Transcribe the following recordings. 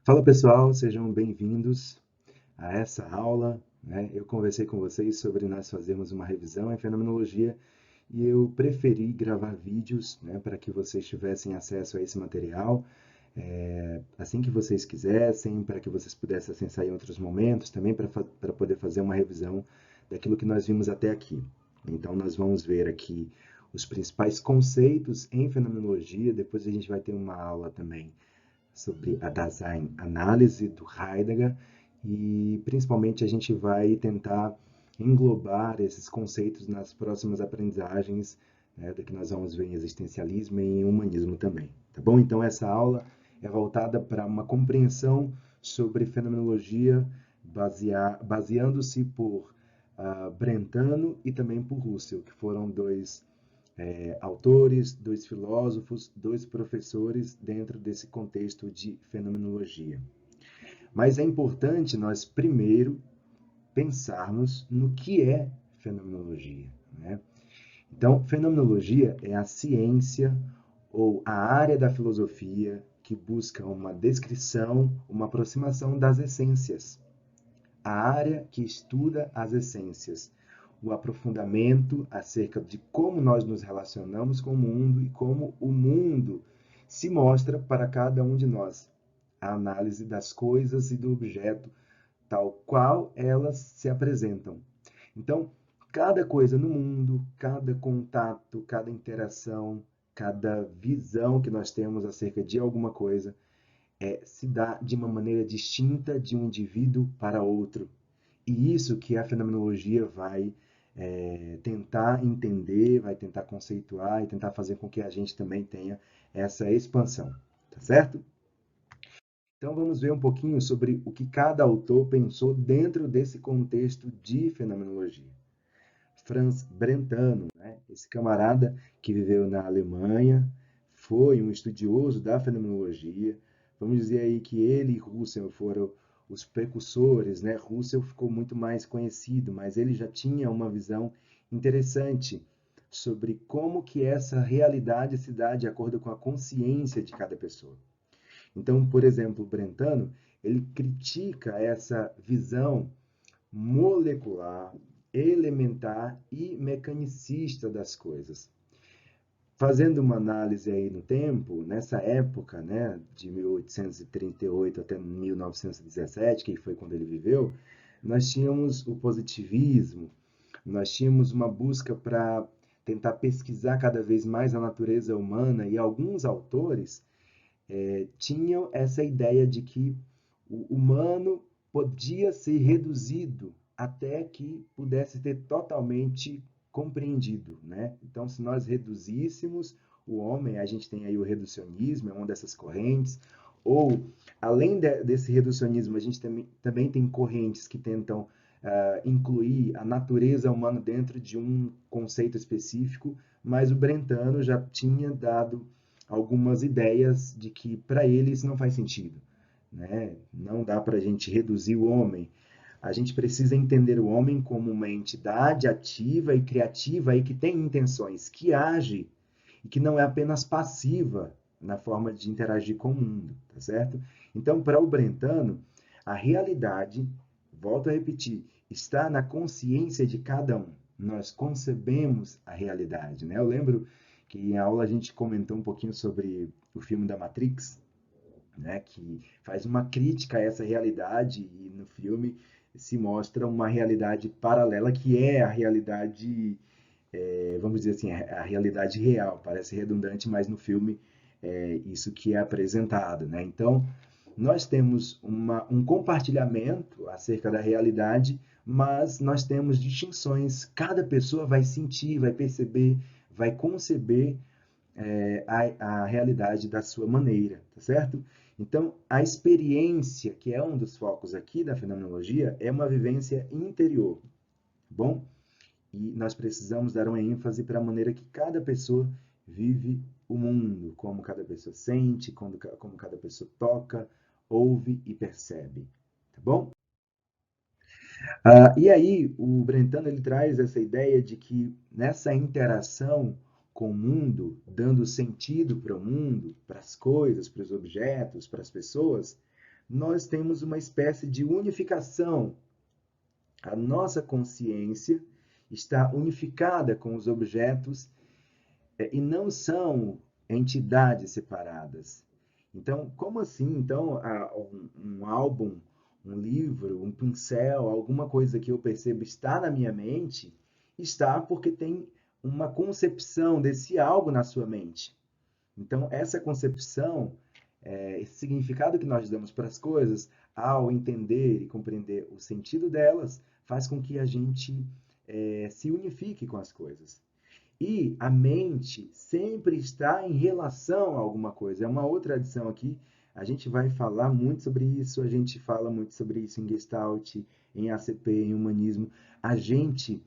Fala pessoal, sejam bem-vindos a essa aula, né? Eu conversei com vocês sobre nós fazermos uma revisão em fenomenologia e eu preferi gravar vídeos, né, para que vocês tivessem acesso a esse material assim que vocês quisessem, para que vocês pudessem acessar em outros momentos, também para poder fazer uma revisão daquilo que nós vimos até aqui. Então, nós vamos ver aqui os principais conceitos em fenomenologia, depois a gente vai ter uma aula também sobre a Dasein-Análise do Heidegger e principalmente a gente vai tentar englobar esses conceitos nas próximas aprendizagens, né, que nós vamos ver em existencialismo e em humanismo também, tá bom? Então essa aula é voltada para uma compreensão sobre fenomenologia baseando-se por Brentano e também por Russell, que foram dois autores, dois filósofos, dois professores dentro desse contexto de fenomenologia. Mas é importante nós primeiro pensarmos no que é fenomenologia, né? Então, fenomenologia é a ciência ou a área da filosofia que busca uma descrição, uma aproximação das essências. A área que estuda as essências, o aprofundamento acerca de como nós nos relacionamos com o mundo e como o mundo se mostra para cada um de nós. A análise das coisas e do objeto, tal qual elas se apresentam. Então, cada coisa no mundo, cada contato, cada interação, cada visão que nós temos acerca de alguma coisa se dá de uma maneira distinta de um indivíduo para outro. E isso que a fenomenologia vai tentar entender, vai tentar conceituar e tentar fazer com que a gente também tenha essa expansão, tá certo? Então vamos ver um pouquinho sobre o que cada autor pensou dentro desse contexto de fenomenologia. Franz Brentano, né? Esse camarada que viveu na Alemanha, foi um estudioso da fenomenologia. Vamos dizer aí que ele e Russell foram os precursores, né? Russell ficou muito mais conhecido, mas ele já tinha uma visão interessante sobre como que essa realidade se dá de acordo com a consciência de cada pessoa. Então, por exemplo, o Brentano, ele critica essa visão molecular, elementar e mecanicista das coisas. Fazendo uma análise aí no tempo, nessa época, né, de 1838 até 1917, que foi quando ele viveu, nós tínhamos o positivismo, nós tínhamos uma busca para tentar pesquisar cada vez mais a natureza humana e alguns autores tinham essa ideia de que o humano podia ser reduzido até que pudesse ser totalmente compreendido, né? Então, se nós reduzíssemos o homem, a gente tem aí o reducionismo, é uma dessas correntes, ou além desse reducionismo, a gente também tem correntes que tentam incluir a natureza humana dentro de um conceito específico, mas o Brentano já tinha dado algumas ideias de que para ele isso não faz sentido, né? Não dá para a gente reduzir o homem. A gente precisa entender o homem como uma entidade ativa e criativa e que tem intenções, que age e que não é apenas passiva na forma de interagir com o mundo, tá certo? Então, para o Brentano, a realidade, volto a repetir, está na consciência de cada um. Nós concebemos a realidade, né? Eu lembro que em aula a gente comentou um pouquinho sobre o filme da Matrix, né, que faz uma crítica a essa realidade e no filme se mostra uma realidade paralela que é a realidade, vamos dizer assim, a realidade real. Parece redundante, mas no filme é isso que é apresentado, né? Então, nós temos um compartilhamento acerca da realidade, mas nós temos distinções. Cada pessoa vai sentir, vai perceber, vai conceber a realidade da sua maneira, tá certo? Então, a experiência, que é um dos focos aqui da fenomenologia, é uma vivência interior, tá bom? E nós precisamos dar uma ênfase para a maneira que cada pessoa vive o mundo, como cada pessoa sente, como cada pessoa toca, ouve e percebe, tá bom? E aí, o Brentano ele traz essa ideia de que nessa interação com o mundo, dando sentido para o mundo, para as coisas, para os objetos, para as pessoas, nós temos uma espécie de unificação. A nossa consciência está unificada com os objetos e não são entidades separadas. Então, como assim? Então, um álbum, um livro, um pincel, alguma coisa que eu percebo está na minha mente, está porque tem uma concepção desse algo na sua mente. Então, essa concepção, esse significado que nós damos para as coisas, ao entender e compreender o sentido delas, faz com que a gente se unifique com as coisas. E a mente sempre está em relação a alguma coisa. É uma outra adição aqui. A gente vai falar muito sobre isso, a gente fala muito sobre isso em Gestalt, em ACP, em Humanismo. A gente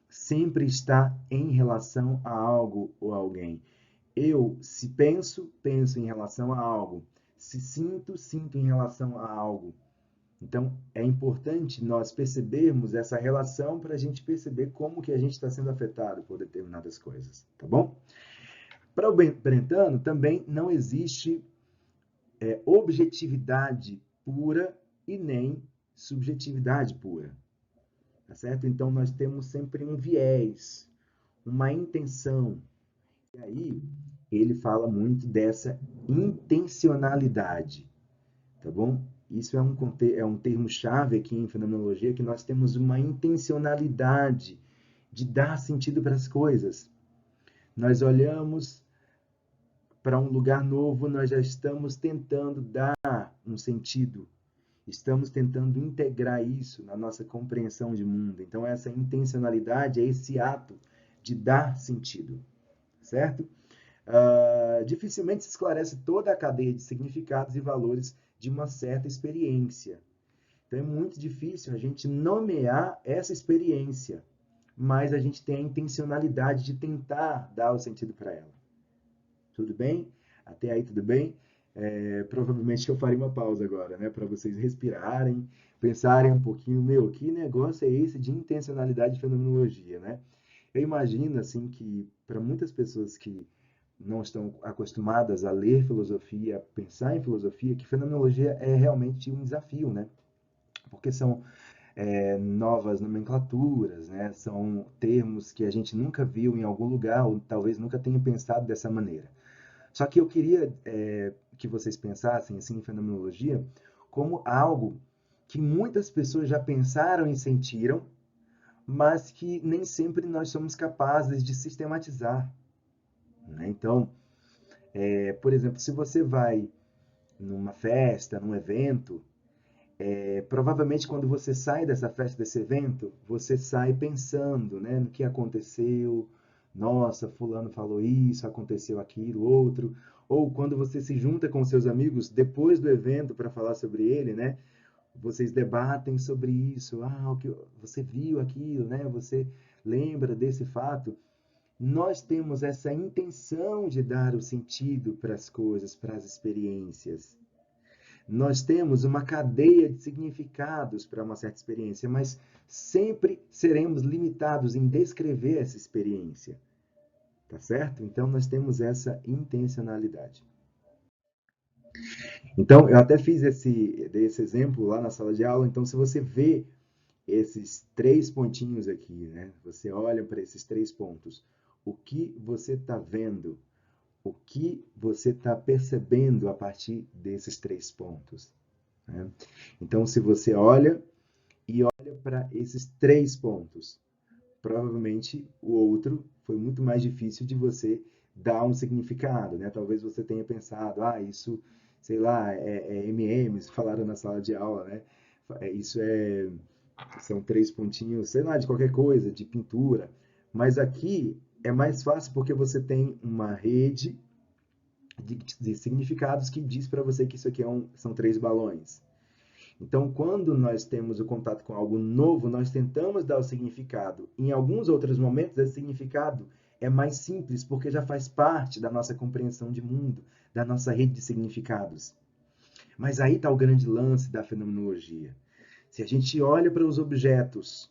sempre está em relação a algo ou alguém. Eu, se penso, penso em relação a algo. Se sinto, sinto em relação a algo. Então, é importante nós percebermos essa relação para a gente perceber como que a gente está sendo afetado por determinadas coisas, tá bom? Para o Brentano, também não existe objetividade pura e nem subjetividade pura, tá certo? Então, nós temos sempre um viés, uma intenção. E aí, ele fala muito dessa intencionalidade, tá bom? Isso é um termo-chave aqui em fenomenologia, que nós temos uma intencionalidade de dar sentido para as coisas. Nós olhamos para um lugar novo, nós já estamos tentando dar um sentido. Estamos tentando integrar isso na nossa compreensão de mundo. Então, essa intencionalidade é esse ato de dar sentido, certo? Dificilmente se esclarece toda a cadeia de significados e valores de uma certa experiência. Então é muito difícil a gente nomear essa experiência, mas a gente tem a intencionalidade de tentar dar o sentido para ela. Tudo bem? Até aí tudo bem? Provavelmente eu faria uma pausa agora, né, para vocês respirarem, pensarem um pouquinho, meu, que negócio é esse de intencionalidade de fenomenologia, né? Eu imagino assim que para muitas pessoas que não estão acostumadas a ler filosofia, a pensar em filosofia, que fenomenologia é realmente um desafio, né? Porque são novas nomenclaturas, né? São termos que a gente nunca viu em algum lugar, ou talvez nunca tenha pensado dessa maneira. Só que eu queria que vocês pensassem assim, em fenomenologia como algo que muitas pessoas já pensaram e sentiram, mas que nem sempre nós somos capazes de sistematizar, né? Então, por exemplo, se você vai numa festa, num evento, provavelmente quando você sai dessa festa, desse evento, você sai pensando, né, no que aconteceu. Nossa, fulano falou isso, aconteceu aquilo, outro. Ou quando você se junta com seus amigos depois do evento para falar sobre ele, né? Vocês debatem sobre isso. Ah, o que você viu aquilo, né? Você lembra desse fato? Nós temos essa intenção de dar o sentido para as coisas, para as experiências. Nós temos uma cadeia de significados para uma certa experiência, mas sempre seremos limitados em descrever essa experiência. Tá certo? Então, nós temos essa intencionalidade. Então, eu até fiz desse exemplo lá na sala de aula. Então, se você vê esses três pontinhos aqui, né? Você olha para esses três pontos. O que você está vendo? O que você está percebendo a partir desses três pontos, né? Então, se você olha e olha para esses três pontos, provavelmente o outro foi muito mais difícil de você dar um significado, né? Talvez você tenha pensado, isso, sei lá, M&M's, falaram na sala de aula, né? Isso são três pontinhos, sei lá, de qualquer coisa, de pintura. Mas aqui é mais fácil porque você tem uma rede de significados que diz para você que isso aqui são três balões. Então, quando nós temos o contato com algo novo, nós tentamos dar o significado. Em alguns outros momentos, esse significado é mais simples, porque já faz parte da nossa compreensão de mundo, da nossa rede de significados. Mas aí está o grande lance da fenomenologia. Se a gente olha para os objetos,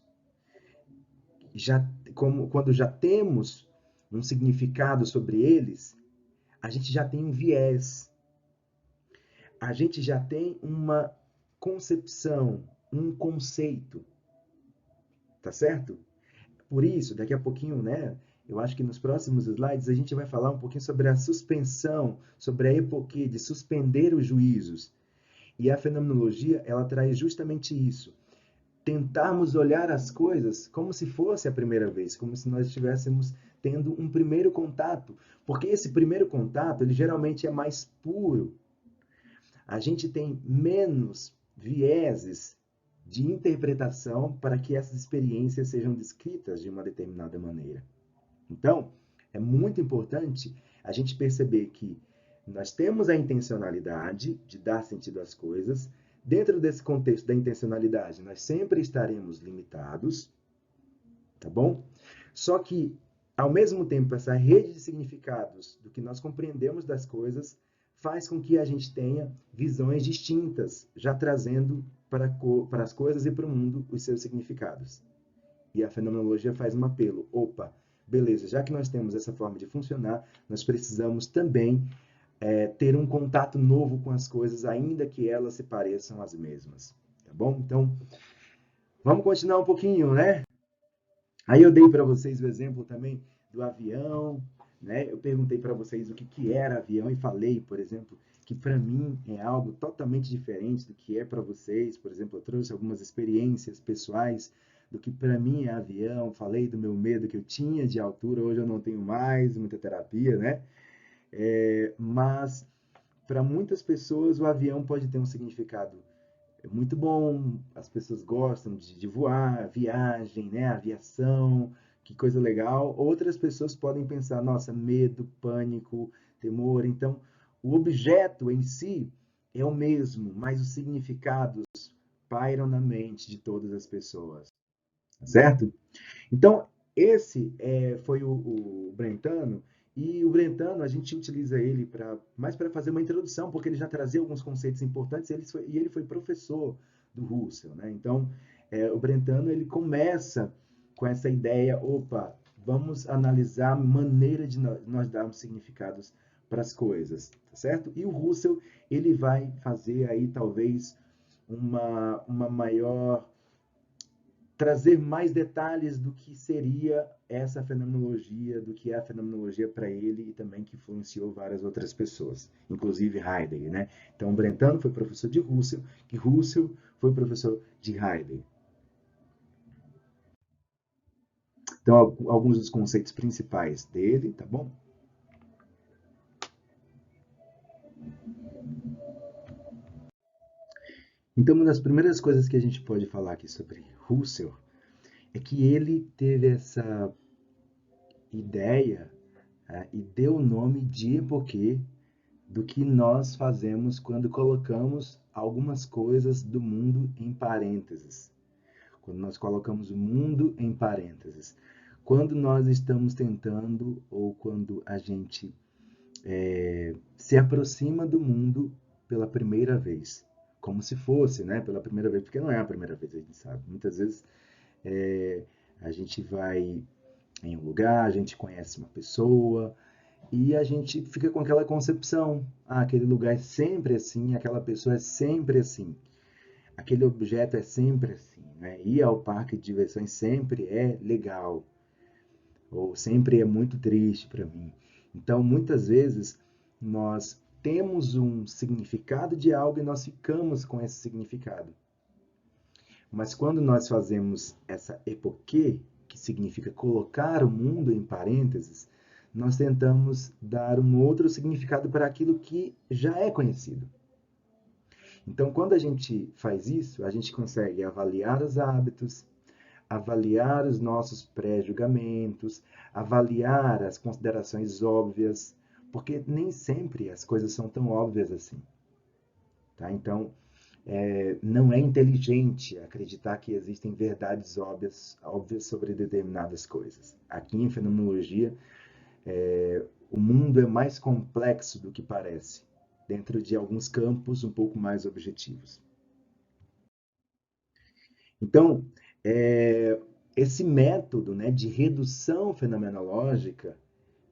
quando já temos um significado sobre eles, a gente já tem um viés. A gente já tem uma concepção, um conceito, tá certo? Por isso, daqui a pouquinho, né, eu acho que nos próximos slides a gente vai falar um pouquinho sobre a suspensão, sobre a epoquê de suspender os juízos. E a fenomenologia, ela traz justamente isso. Tentarmos olhar as coisas como se fosse a primeira vez, como se nós estivéssemos tendo um primeiro contato, porque esse primeiro contato, ele geralmente é mais puro. A gente tem menos vieses de interpretação para que essas experiências sejam descritas de uma determinada maneira. Então, é muito importante a gente perceber que nós temos a intencionalidade de dar sentido às coisas. Dentro desse contexto da intencionalidade, nós sempre estaremos limitados, tá bom? Só que, ao mesmo tempo, essa rede de significados do que nós compreendemos das coisas faz com que a gente tenha visões distintas, já trazendo para as coisas e para o mundo os seus significados. E a fenomenologia faz um apelo. Opa, beleza, já que nós temos essa forma de funcionar, nós precisamos também ter um contato novo com as coisas, ainda que elas se pareçam as mesmas. Tá bom? Então, vamos continuar um pouquinho, né? Aí eu dei para vocês o exemplo também do avião, né? Eu perguntei para vocês o que era avião e falei, por exemplo, que para mim é algo totalmente diferente do que é para vocês. Por exemplo, eu trouxe algumas experiências pessoais do que para mim é avião, falei do meu medo que eu tinha de altura, hoje eu não tenho mais, muita terapia, né? Mas para muitas pessoas o avião pode ter um significado muito bom, as pessoas gostam de voar, viagem, né? Aviação, que coisa legal. Outras pessoas podem pensar, nossa, medo, pânico, temor. Então, o objeto em si é o mesmo, mas os significados pairam na mente de todas as pessoas, certo? Então, esse foi o Brentano, e o Brentano a gente utiliza ele mais para fazer uma introdução, porque ele já trazia alguns conceitos importantes e ele foi professor do Russell, né? Então, o Brentano ele começa com essa ideia, opa, vamos analisar a maneira de nós darmos significados para as coisas, tá certo? E o Russell ele vai fazer aí talvez uma maior trazer mais detalhes do que seria essa fenomenologia, do que é a fenomenologia para ele e também que influenciou várias outras pessoas, inclusive Heidegger, né? Então, Brentano foi professor de Russell, e Russell foi professor de Heidegger. Então, alguns dos conceitos principais dele, tá bom? Então, uma das primeiras coisas que a gente pode falar aqui sobre Russell é que ele teve essa ideia e deu o nome de epoquê do que nós fazemos quando colocamos algumas coisas do mundo em parênteses. Quando nós colocamos o mundo em parênteses. Quando nós estamos tentando ou quando a gente se aproxima do mundo pela primeira vez. Como se fosse, né? Pela primeira vez, porque não é a primeira vez, a gente sabe. Muitas vezes a gente vai em um lugar, a gente conhece uma pessoa, e a gente fica com aquela concepção, aquele lugar é sempre assim, aquela pessoa é sempre assim, aquele objeto é sempre assim, né? Ir ao parque de diversões sempre é legal, ou sempre é muito triste para mim. Então, muitas vezes, nós temos um significado de algo e nós ficamos com esse significado. Mas quando nós fazemos essa epoquê, que significa colocar o mundo em parênteses, nós tentamos dar um outro significado para aquilo que já é conhecido. Então, quando a gente faz isso, a gente consegue avaliar os hábitos, avaliar os nossos pré-julgamentos, avaliar as considerações óbvias, porque nem sempre as coisas são tão óbvias assim. Tá? Então, não é inteligente acreditar que existem verdades óbvias sobre determinadas coisas. Aqui em fenomenologia, o mundo é mais complexo do que parece, dentro de alguns campos um pouco mais objetivos. Então, esse método, né, de redução fenomenológica,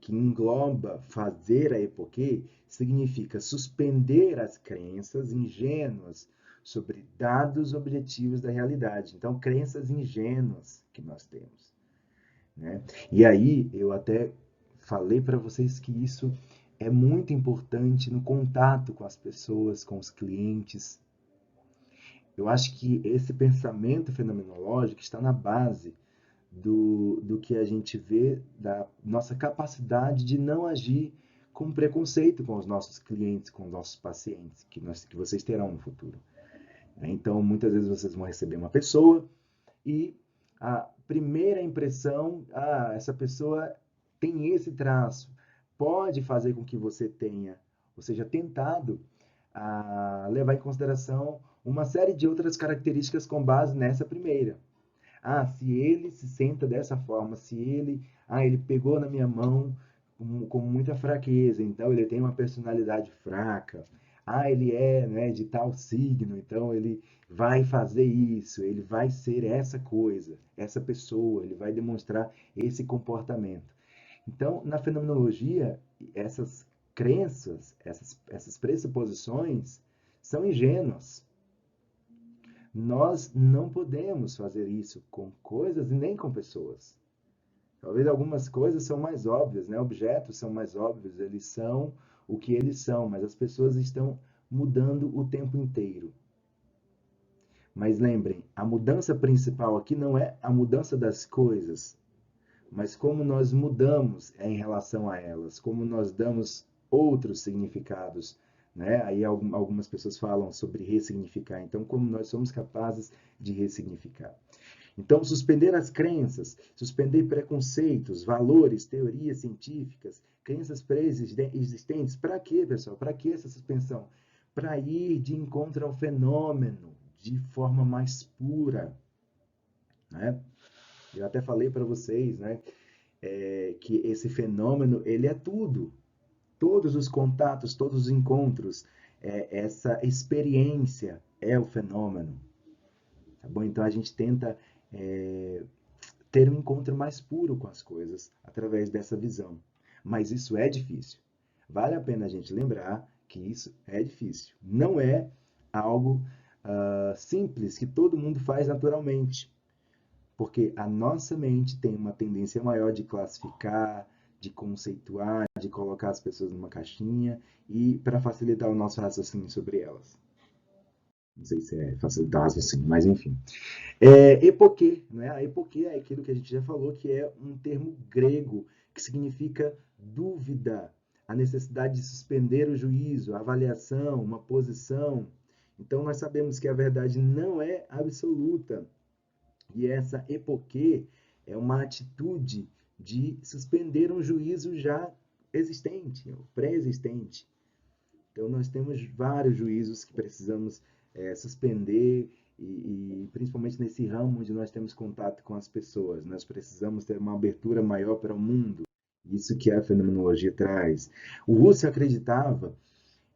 que engloba fazer a epoquê, significa suspender as crenças ingênuas sobre dados objetivos da realidade. Então, crenças ingênuas que nós temos, né? E aí, eu até falei para vocês que isso é muito importante no contato com as pessoas, com os clientes. Eu acho que esse pensamento fenomenológico está na base do que a gente vê da nossa capacidade de não agir com preconceito com os nossos clientes, com os nossos pacientes, que vocês terão no futuro. Então, muitas vezes vocês vão receber uma pessoa e a primeira impressão, essa pessoa tem esse traço, pode fazer com que você tenha, ou seja, tentado levar em consideração uma série de outras características com base nessa primeira. Se ele se senta dessa forma, se ele pegou na minha mão com muita fraqueza, então ele tem uma personalidade fraca. Ele é, né, de tal signo, então ele vai fazer isso, ele vai ser essa coisa, essa pessoa, ele vai demonstrar esse comportamento. Então, na fenomenologia, essas crenças, essas pressuposições são ingênuas. Nós não podemos fazer isso com coisas e nem com pessoas. Talvez algumas coisas são mais óbvias, né? Objetos são mais óbvios, eles são o que eles são, mas as pessoas estão mudando o tempo inteiro. Mas lembrem, a mudança principal aqui não é a mudança das coisas, mas como nós mudamos em relação a elas, como nós damos outros significados, né? Aí algumas pessoas falam sobre ressignificar, então como nós somos capazes de ressignificar. Então, suspender as crenças, suspender preconceitos, valores, teorias científicas, crenças pré-existentes, para quê, pessoal? Para que essa suspensão? Para ir de encontro ao fenômeno de forma mais pura, né? Eu até falei para vocês, né, que esse fenômeno, ele é tudo. Todos os contatos, todos os encontros, essa experiência é o fenômeno. Tá bom? Então a gente tenta ter um encontro mais puro com as coisas através dessa visão. Mas isso é difícil. Vale a pena a gente lembrar que isso é difícil. Não é algo simples que todo mundo faz naturalmente. Porque a nossa mente tem uma tendência maior de classificar, de conceituar, de colocar as pessoas numa caixinha e para facilitar o nosso raciocínio sobre elas. Não sei se é facilitar o raciocínio, mas enfim. Epoquê, né? A epoquê é aquilo que a gente já falou, que é um termo grego que significa dúvida, a necessidade de suspender o juízo, a avaliação, uma posição. Então nós sabemos que a verdade não é absoluta. E essa epoquê é uma atitude de suspender um juízo já existente, pré-existente. Então, nós temos vários juízos que precisamos suspender, e principalmente nesse ramo onde nós temos contato com as pessoas. Nós precisamos ter uma abertura maior para o mundo. Isso que a fenomenologia traz. O Russell acreditava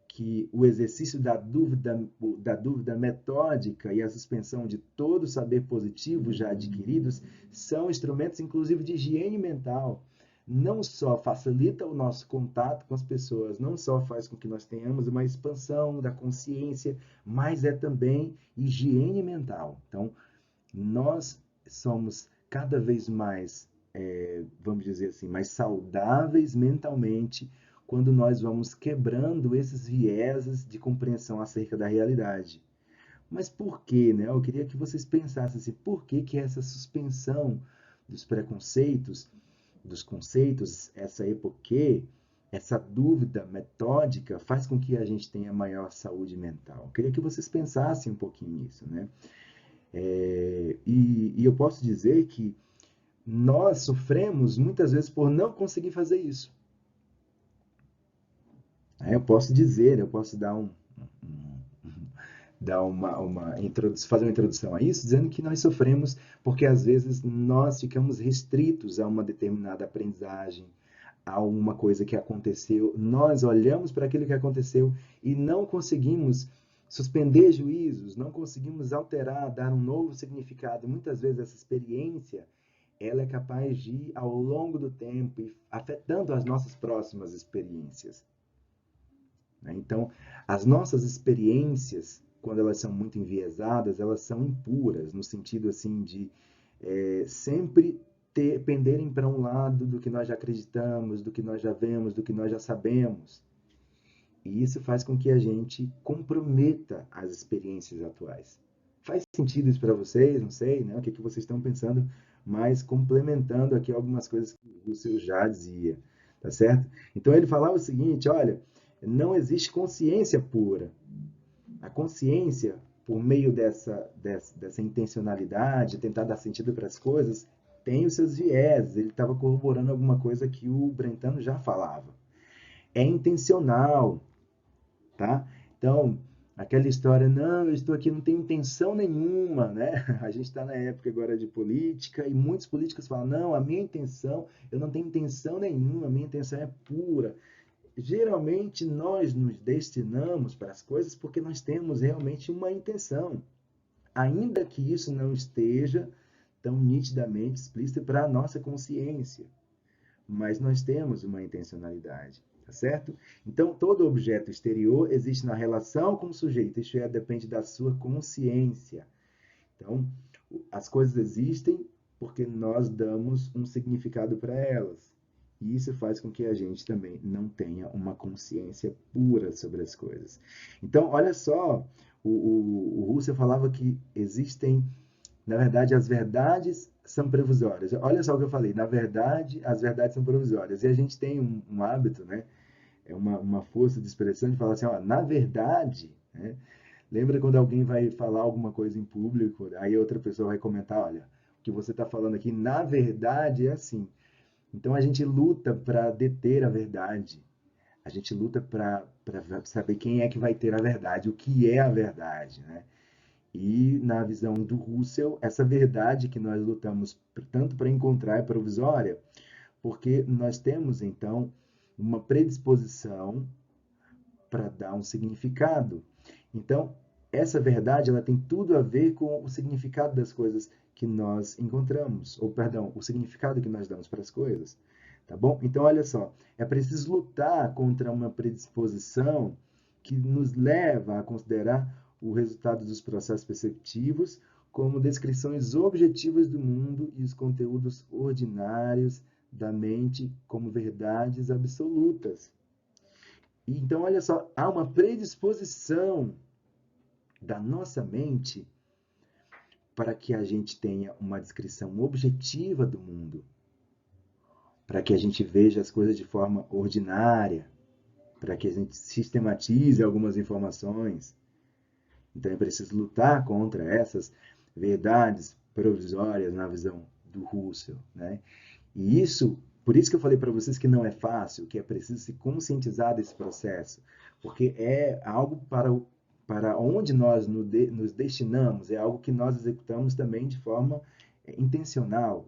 que o exercício da dúvida metódica e a suspensão de todo o saber positivo já adquiridos são instrumentos, inclusive, de higiene mental. Não só facilita o nosso contato com as pessoas, não só faz com que nós tenhamos uma expansão da consciência, mas é também higiene mental. Então, nós somos cada vez mais, vamos dizer assim, mais saudáveis mentalmente quando nós vamos quebrando esses vieses de compreensão acerca da realidade. Mas por quê, né? Eu queria que vocês pensassem assim, por que que essa suspensão dos preconceitos, dos conceitos, essa epoquê, essa dúvida metódica faz com que a gente tenha maior saúde mental? Eu queria que vocês pensassem um pouquinho nisso, né? E eu posso dizer que nós sofremos muitas vezes por não conseguir fazer isso. Eu posso dizer, eu posso fazer uma introdução a isso, dizendo que nós sofremos porque às vezes nós ficamos restritos a uma determinada aprendizagem, a uma coisa que aconteceu, nós olhamos para aquilo que aconteceu e não conseguimos suspender juízos, não conseguimos alterar, dar um novo significado. Muitas vezes essa experiência, ela é capaz de ir ao longo do tempo e afetando as nossas próximas experiências. Então, as nossas experiências, quando elas são muito enviesadas, elas são impuras, no sentido assim de sempre penderem para um lado do que nós já acreditamos, do que nós já vemos, do que nós já sabemos. E isso faz com que a gente comprometa as experiências atuais. Faz sentido isso para vocês? Não sei, né? O que que vocês estão pensando, mas complementando aqui algumas coisas que o Russell já dizia, tá certo? Então ele falava o seguinte, olha, não existe consciência pura. A consciência, por meio dessa intencionalidade, tentar dar sentido para as coisas, tem os seus viés. Ele estava corroborando alguma coisa que o Brentano já falava. É intencional, tá? Então, aquela história, não, eu estou aqui, não tenho intenção nenhuma, né? A gente está na época agora de política e muitos políticos falam, não, a minha intenção, eu não tenho intenção nenhuma, a minha intenção é pura. Geralmente nós nos destinamos para as coisas porque nós temos realmente uma intenção, ainda que isso não esteja tão nitidamente explícito para a nossa consciência, mas nós temos uma intencionalidade, tá certo? Então, todo objeto exterior existe na relação com o sujeito, isto é, depende da sua consciência. Então, as coisas existem porque nós damos um significado para elas. E isso faz com que a gente também não tenha uma consciência pura sobre as coisas. Então, olha só, o Russell falava que existem, na verdade, as verdades são provisórias. Olha só o que eu falei, na verdade, as verdades são provisórias. E a gente tem um hábito, né? É uma força de expressão de falar assim, ó, na verdade, né? Lembra quando alguém vai falar alguma coisa em público, aí outra pessoa vai comentar, olha, o que você está falando aqui, na verdade, é assim. Então a gente luta para deter a verdade. A gente luta para saber quem é que vai ter a verdade, o que é a verdade, né? E na visão do Russell, essa verdade que nós lutamos tanto para encontrar é provisória, porque nós temos então uma predisposição para dar um significado. Então, essa verdade ela tem tudo a ver com o significado das coisas que nós encontramos, ou perdão, o significado que nós damos para as coisas, tá bom? Então, olha só, é preciso lutar contra uma predisposição que nos leva a considerar o resultado dos processos perceptivos como descrições objetivas do mundo e os conteúdos ordinários da mente como verdades absolutas. Então, olha só, há uma predisposição da nossa mente para que a gente tenha uma descrição objetiva do mundo, para que a gente veja as coisas de forma ordinária, para que a gente sistematize algumas informações. Então é preciso lutar contra essas verdades provisórias na visão do Russell, né? E isso, por isso que eu falei para vocês que não é fácil, que é preciso se conscientizar desse processo, porque é algo para onde nós nos destinamos, é algo que nós executamos também de forma intencional,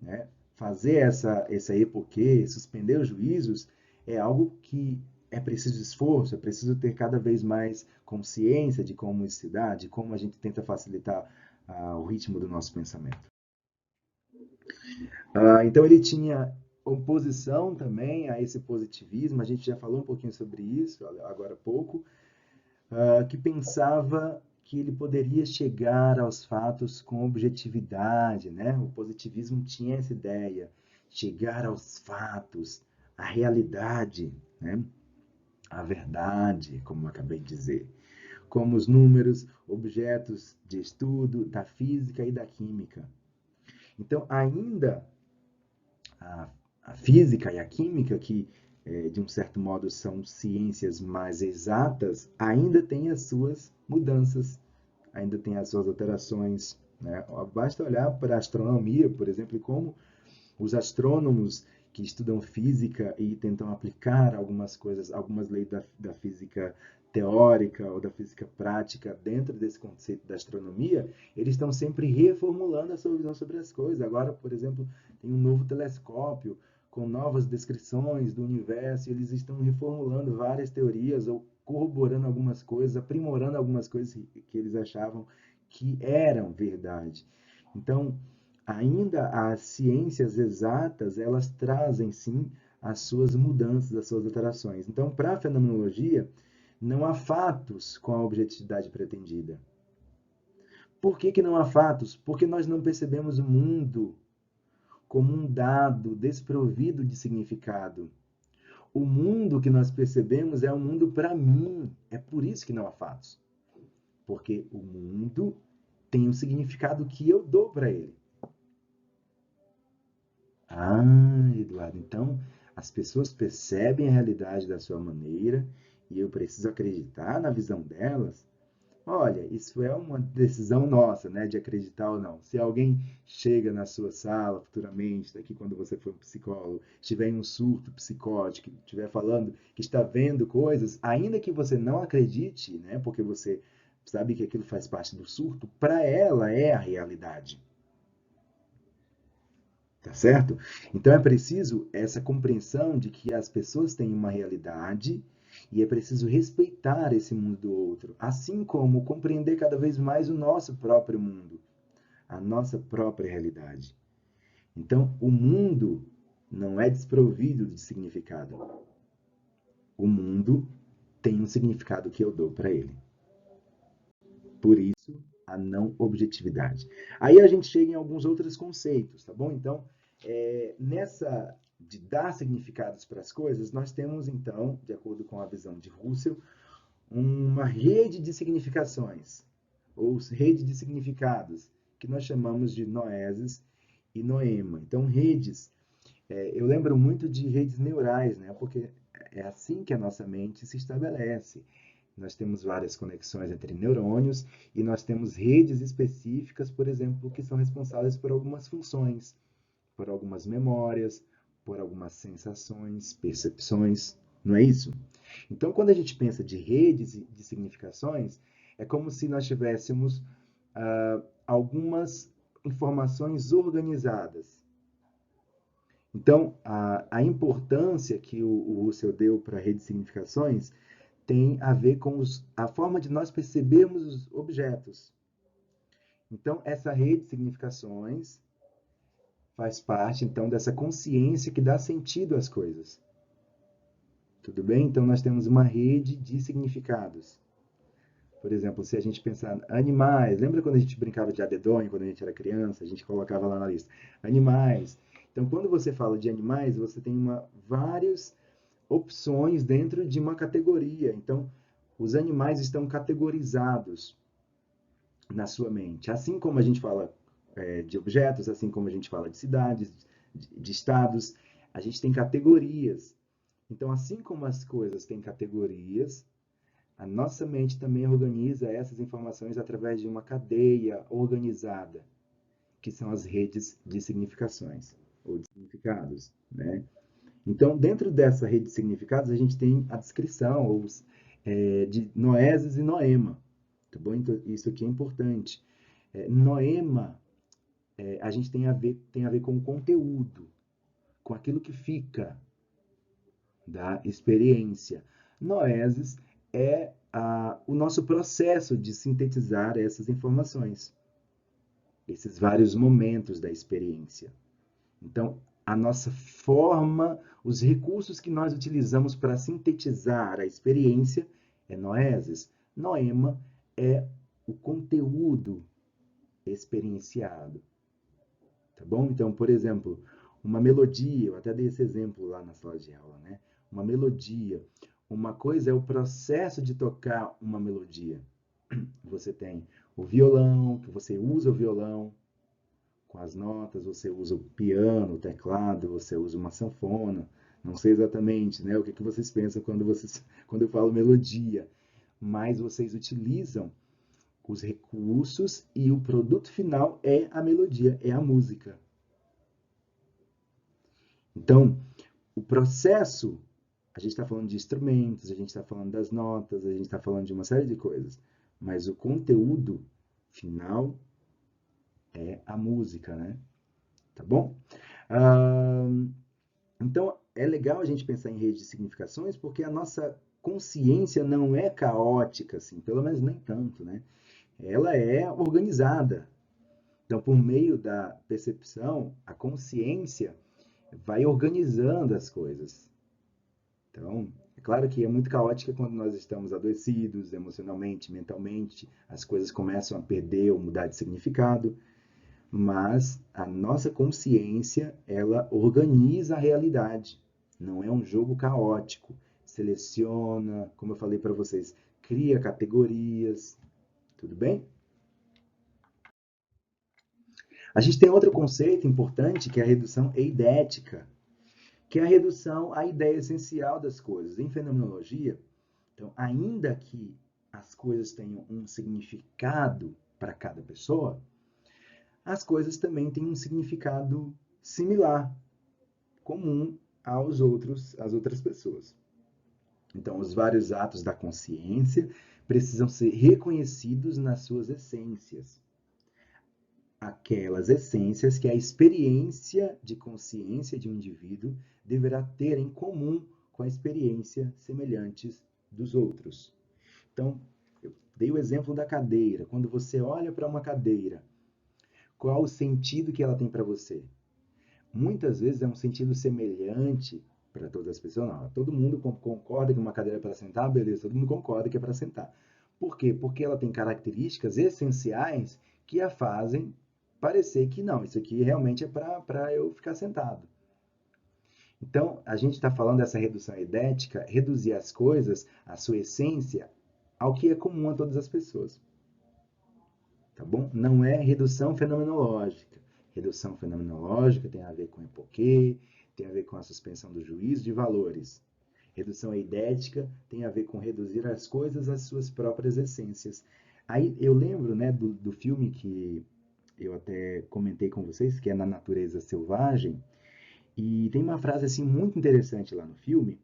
né? Fazer essa epoquê, suspender os juízos, é algo que é preciso esforço, é preciso ter cada vez mais consciência de como isso se dá, de como a gente tenta facilitar o ritmo do nosso pensamento. Então ele tinha oposição também a esse positivismo, a gente já falou um pouquinho sobre isso agora há pouco, que pensava que ele poderia chegar aos fatos com objetividade, né? O positivismo tinha essa ideia, chegar aos fatos, à realidade, né? A verdade, como eu acabei de dizer, como os números, objetos de estudo da física e da química. Então, ainda a, a física e a química, que de um certo modo são ciências mais exatas, ainda tem as suas mudanças, ainda tem as suas alterações. Né? Basta olhar para a astronomia, por exemplo, e como os astrônomos que estudam física e tentam aplicar algumas coisas, algumas leis da física teórica ou da física prática dentro desse conceito da astronomia, eles estão sempre reformulando a sua visão sobre as coisas. Agora, por exemplo, tem um novo telescópio com novas descrições do universo, e eles estão reformulando várias teorias ou corroborando algumas coisas, aprimorando algumas coisas que eles achavam que eram verdade. Então, ainda as ciências exatas, elas trazem sim as suas mudanças, as suas alterações. Então, para a fenomenologia, Não há fatos com a objetividade pretendida. Por que que não há fatos? Porque nós não percebemos o mundo como um dado desprovido de significado. O mundo que nós percebemos é um mundo para mim. É por isso que não há fatos. Porque o mundo tem um significado que eu dou para ele. Ah, Eduardo, então as pessoas percebem a realidade da sua maneira e eu preciso acreditar na visão delas? Olha, isso é uma decisão nossa, né, de acreditar ou não. Se alguém chega na sua sala futuramente, daqui quando você for um psicólogo, estiver em um surto psicótico, estiver falando que está vendo coisas, ainda que você não acredite, né, porque você sabe que aquilo faz parte do surto, para ela é a realidade. Tá certo? Então é preciso essa compreensão de que as pessoas têm uma realidade e é preciso respeitar esse mundo do outro, assim como compreender cada vez mais o nosso próprio mundo, a nossa própria realidade. Então, o mundo não é desprovido de significado. O mundo tem um significado que eu dou para ele. Por isso, a não objetividade. Aí a gente chega em alguns outros conceitos, tá bom? Então, nessa de dar significados para as coisas, nós temos então, de acordo com a visão de Russell, uma rede de significações, ou rede de significados, que nós chamamos de noeses e noema. Então, redes, eu lembro muito de redes neurais, né? Porque é assim que a nossa mente se estabelece. Nós temos várias conexões entre neurônios e nós temos redes específicas, por exemplo, que são responsáveis por algumas funções, por algumas memórias, por algumas sensações, percepções, não é isso? Então, quando a gente pensa de redes de significações, é como se nós tivéssemos algumas informações organizadas. Então, a importância que o Russell deu para a rede de significações tem a ver com a forma de nós percebermos os objetos. Então, essa rede de significações faz parte, então, dessa consciência que dá sentido às coisas. Tudo bem? Então, nós temos uma rede de significados. Por exemplo, se a gente pensar animais, lembra quando a gente brincava de adedonho, quando a gente era criança, a gente colocava lá na lista, animais. Então, quando você fala de animais, você tem várias opções dentro de uma categoria. Então, os animais estão categorizados na sua mente. Assim como a gente fala de objetos, assim como a gente fala de cidades, de estados, a gente tem categorias. Então, assim como as coisas têm categorias, a nossa mente também organiza essas informações através de uma cadeia organizada, que são as redes de significações ou de significados, né? Então, dentro dessa rede de significados, a gente tem a descrição de noeses e noema, tá bom? Então, isso aqui é importante. Noema, a gente tem a ver com o conteúdo, com aquilo que fica da experiência. Noeses é o nosso processo de sintetizar essas informações, esses vários momentos da experiência. Então, a nossa forma, os recursos que nós utilizamos para sintetizar a experiência é noeses. Noema é o conteúdo experienciado, tá bom? Então, por exemplo, uma melodia, eu até dei esse exemplo lá na sala de aula, né? Uma melodia. Uma coisa é o processo de tocar uma melodia. Você tem o violão, que você usa o violão com as notas, você usa o piano, o teclado, você usa uma sanfona. Não sei exatamente, né, o que vocês pensam quando eu falo melodia, mas vocês utilizam os recursos e o produto final é a melodia, é a música. Então, o processo, a gente está falando de instrumentos, a gente está falando das notas, a gente está falando de uma série de coisas, mas o conteúdo final é a música, né? Tá bom? Ah, então, é legal a gente pensar em rede de significações porque a nossa consciência não é caótica, assim, pelo menos nem tanto, né? Ela é organizada. Então, por meio da percepção, a consciência vai organizando as coisas. Então, É claro que é muito caótica quando nós estamos adoecidos emocionalmente, mentalmente, as coisas começam a perder ou mudar de significado, mas a nossa consciência, ela organiza a realidade. Não é um jogo caótico. Seleciona, como eu falei para vocês, cria categorias, tudo bem? A gente tem outro conceito importante que é a redução eidética, que é a redução à ideia essencial das coisas. Em fenomenologia, então, ainda que as coisas tenham um significado para cada pessoa, as coisas também têm um significado similar, comum às outras pessoas. Então, os vários atos da consciência precisam ser reconhecidos nas suas essências. Aquelas essências que a experiência de consciência de um indivíduo deverá ter em comum com a experiência semelhantes dos outros. Então, eu dei o exemplo da cadeira. Quando você olha para uma cadeira, qual o sentido que ela tem para você? Muitas vezes é um sentido semelhante para todas as pessoas. Não, todo mundo concorda que uma cadeira é para sentar, beleza, todo mundo concorda que é para sentar. Por quê? Porque ela tem características essenciais que a fazem parecer que não, isso aqui realmente é para eu ficar sentado. Então, a gente está falando dessa redução idética, reduzir as coisas, a sua essência, ao que é comum a todas as pessoas. Tá bom? Não é redução fenomenológica. Redução fenomenológica tem a ver com epoquê, tem a ver com a suspensão do juízo de valores. Redução eidética tem a ver com reduzir as coisas às suas próprias essências. Aí eu lembro, né, do filme que eu até comentei com vocês, que é Na Natureza Selvagem, e tem uma frase assim muito interessante lá no filme,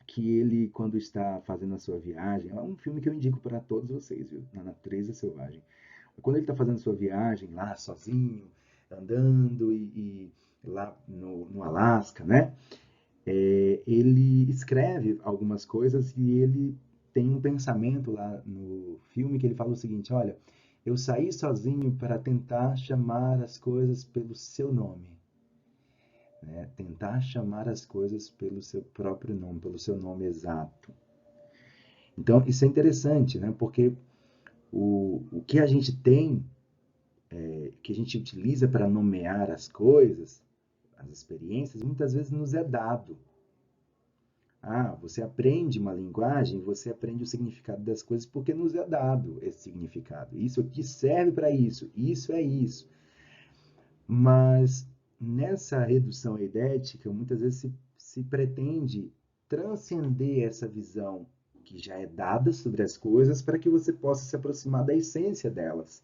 que ele, quando está fazendo a sua viagem, é um filme que eu indico para todos vocês, viu? Na Natureza Selvagem. Quando ele está fazendo a sua viagem lá sozinho, andando e lá no Alasca, né? Ele escreve algumas coisas e ele tem um pensamento lá no filme que ele fala o seguinte: olha, eu saí sozinho para tentar chamar as coisas pelo seu nome, né? Tentar chamar as coisas pelo seu próprio nome, pelo seu nome exato. Então, isso é interessante, né? Porque o que a gente tem, que a gente utiliza para nomear as coisas, as experiências, muitas vezes nos é dado. Ah, você aprende uma linguagem, você aprende o significado das coisas porque nos é dado esse significado. Isso aqui serve para isso é isso. Mas nessa redução eidética, muitas vezes se pretende transcender essa visão que já é dada sobre as coisas para que você possa se aproximar da essência delas.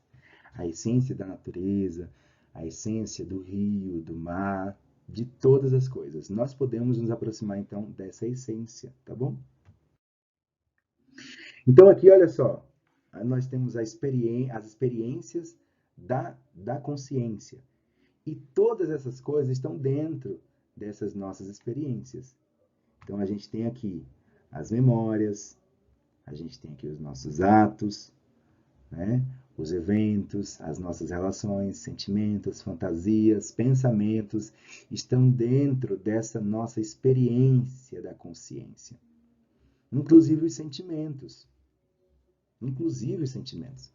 A essência da natureza, a essência do rio, do mar, de todas as coisas. Nós podemos nos aproximar então dessa essência, tá bom? Então aqui, olha só, nós temos as experiências da consciência. E todas essas coisas estão dentro dessas nossas experiências. Então a gente tem aqui as memórias, a gente tem aqui os nossos atos, né? Os eventos, as nossas relações, sentimentos, fantasias, pensamentos estão dentro dessa nossa experiência da consciência. Inclusive os sentimentos. Inclusive os sentimentos.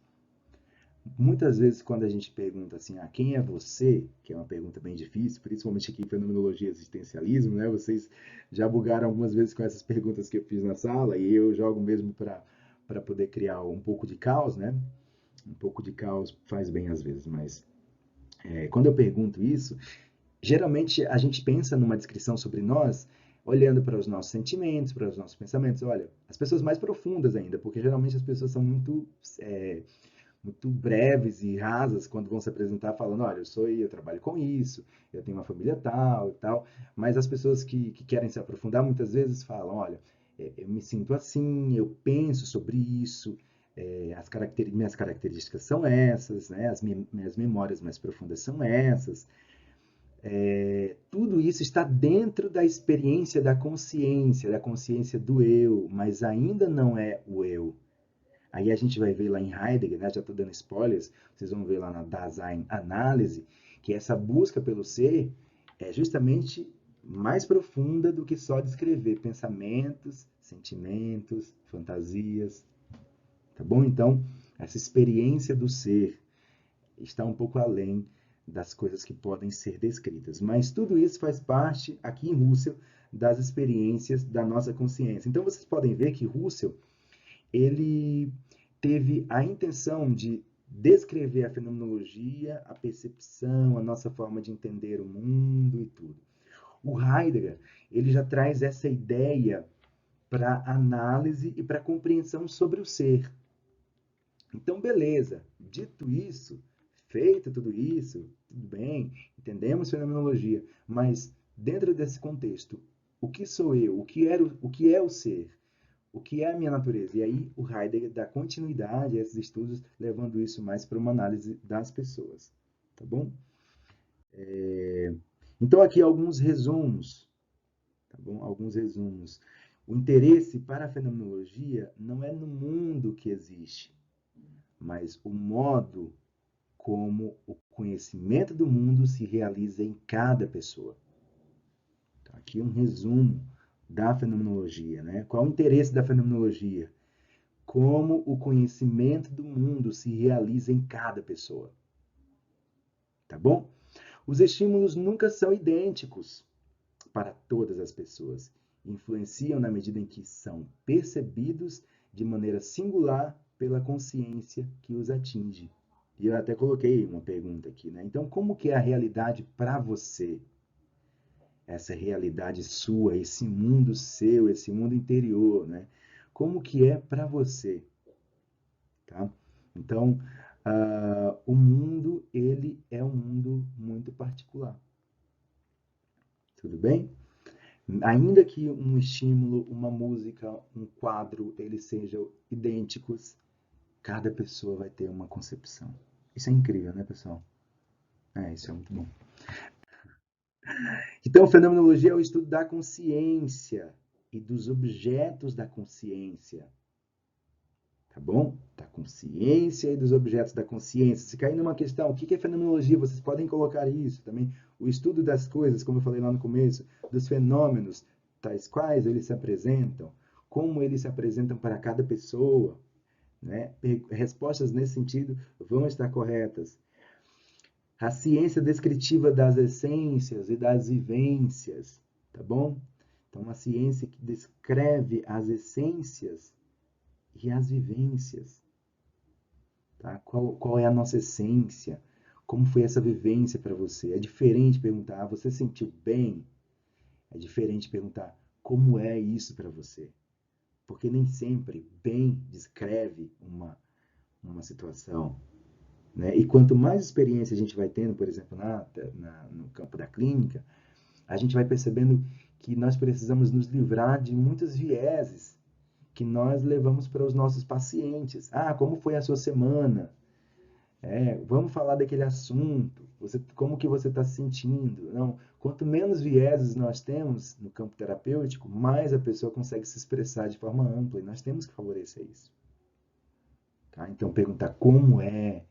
Muitas vezes, quando a gente pergunta assim, quem é você? Que é uma pergunta bem difícil, principalmente aqui em Fenomenologia e Existencialismo, né? Vocês já bugaram algumas vezes com essas perguntas que eu fiz na sala e eu jogo mesmo para poder criar um pouco de caos, né? Um pouco de caos faz bem às vezes, mas quando eu pergunto isso, geralmente a gente pensa numa descrição sobre nós olhando para os nossos sentimentos, para os nossos pensamentos. Olha, as pessoas mais profundas ainda, porque geralmente as pessoas são muito breves e rasas quando vão se apresentar falando, olha, eu trabalho com isso, eu tenho uma família tal e tal, mas as pessoas que querem se aprofundar muitas vezes falam, olha, eu me sinto assim, eu penso sobre isso, minhas características são essas, né? As minhas memórias mais profundas são essas. Tudo isso está dentro da experiência da consciência do eu, mas ainda não é o eu. Aí a gente vai ver lá em Heidegger, né? Já estou dando spoilers, vocês vão ver lá na Dasein Análise, que essa busca pelo ser é justamente mais profunda do que só descrever pensamentos, sentimentos, fantasias, tá bom? Então, essa experiência do ser está um pouco além das coisas que podem ser descritas. Mas tudo isso faz parte, aqui em Russell, das experiências da nossa consciência. Então, vocês podem ver que Russell, ele teve a intenção de descrever a fenomenologia, a percepção, a nossa forma de entender o mundo e tudo. O Heidegger, ele já traz essa ideia para análise e para compreensão sobre o ser. Então, beleza. Dito isso, feito tudo isso, tudo bem, entendemos fenomenologia, mas dentro desse contexto, o que sou eu? O que é o ser? O que é a minha natureza? E aí o Heidegger dá continuidade a esses estudos, levando isso mais para uma análise das pessoas. Tá bom? Então, aqui alguns resumos. Tá bom? Alguns resumos. O interesse para a fenomenologia não é no mundo que existe, mas o modo como o conhecimento do mundo se realiza em cada pessoa. Então, aqui um resumo da fenomenologia, né? Qual o interesse da fenomenologia? Como o conhecimento do mundo se realiza em cada pessoa. Tá bom? Os estímulos nunca são idênticos para todas as pessoas. Influenciam na medida em que são percebidos de maneira singular pela consciência que os atinge. E eu até coloquei uma pergunta aqui, né? Então, como que é a realidade para você? Essa realidade sua, esse mundo seu, esse mundo interior, né? Como que é para você, tá? Então, o mundo, ele é um mundo muito particular. Tudo bem? Ainda que um estímulo, uma música, um quadro, eles sejam idênticos, cada pessoa vai ter uma concepção. Isso é incrível, né, pessoal? Isso é muito bom. Então, fenomenologia é o estudo da consciência e dos objetos da consciência. Tá bom? Da consciência e dos objetos da consciência. Se cair numa questão, o que é fenomenologia? Vocês podem colocar isso também. O estudo das coisas, como eu falei lá no começo, dos fenômenos, tais quais eles se apresentam, como eles se apresentam para cada pessoa, né? Respostas nesse sentido vão estar corretas. A ciência descritiva das essências e das vivências, tá bom? Então, uma ciência que descreve as essências e as vivências. Tá? Qual é a nossa essência? Como foi essa vivência para você? É diferente perguntar, você sentiu bem? É diferente perguntar, como é isso para você? Porque nem sempre bem descreve uma situação. Né? E quanto mais experiência a gente vai tendo, por exemplo, no campo da clínica, a gente vai percebendo que nós precisamos nos livrar de muitos vieses que nós levamos para os nossos pacientes. Ah, como foi a sua semana? Vamos falar daquele assunto. Como que você está se sentindo? Não, quanto menos vieses nós temos no campo terapêutico, mais a pessoa consegue se expressar de forma ampla. E nós temos que favorecer isso. Tá? Então, perguntar como é,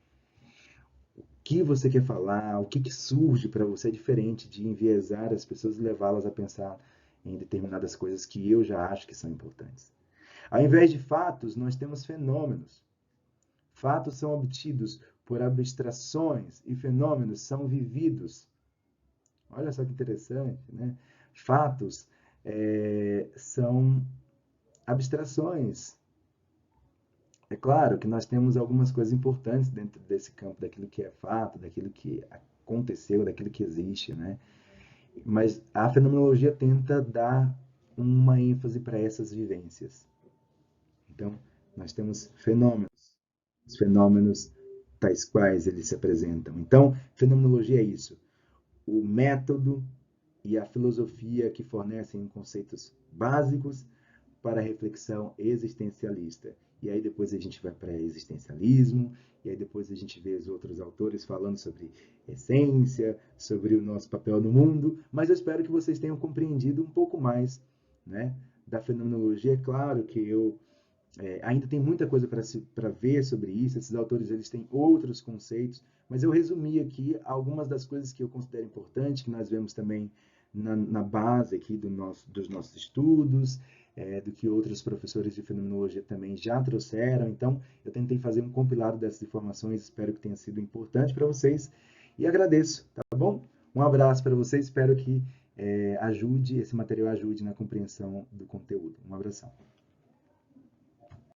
o que você quer falar, o que surge para você é diferente de enviesar as pessoas e levá-las a pensar em determinadas coisas que eu já acho que são importantes. Ao invés de fatos, nós temos fenômenos. Fatos são obtidos por abstrações e fenômenos são vividos. Olha só que interessante, né? Fatos são abstrações. É claro que nós temos algumas coisas importantes dentro desse campo, daquilo que é fato, daquilo que aconteceu, daquilo que existe, né? Mas a fenomenologia tenta dar uma ênfase para essas vivências. Então, nós temos fenômenos. Os fenômenos tais quais eles se apresentam. Então, fenomenologia é isso. O método e a filosofia que fornecem conceitos básicos para a reflexão existencialista. E aí depois a gente vai para existencialismo, e aí depois a gente vê os outros autores falando sobre essência, sobre o nosso papel no mundo, mas eu espero que vocês tenham compreendido um pouco mais, né, da fenomenologia. É claro que eu ainda tem muita coisa para ver sobre isso, esses autores eles têm outros conceitos, mas eu resumi aqui algumas das coisas que eu considero importantes, que nós vemos também na base aqui dos nossos estudos, do que outros professores de fenomenologia também já trouxeram. Então, eu tentei fazer um compilado dessas informações, espero que tenha sido importante para vocês e agradeço, tá bom? Um abraço para vocês, espero que esse material ajude na compreensão do conteúdo. Um abração.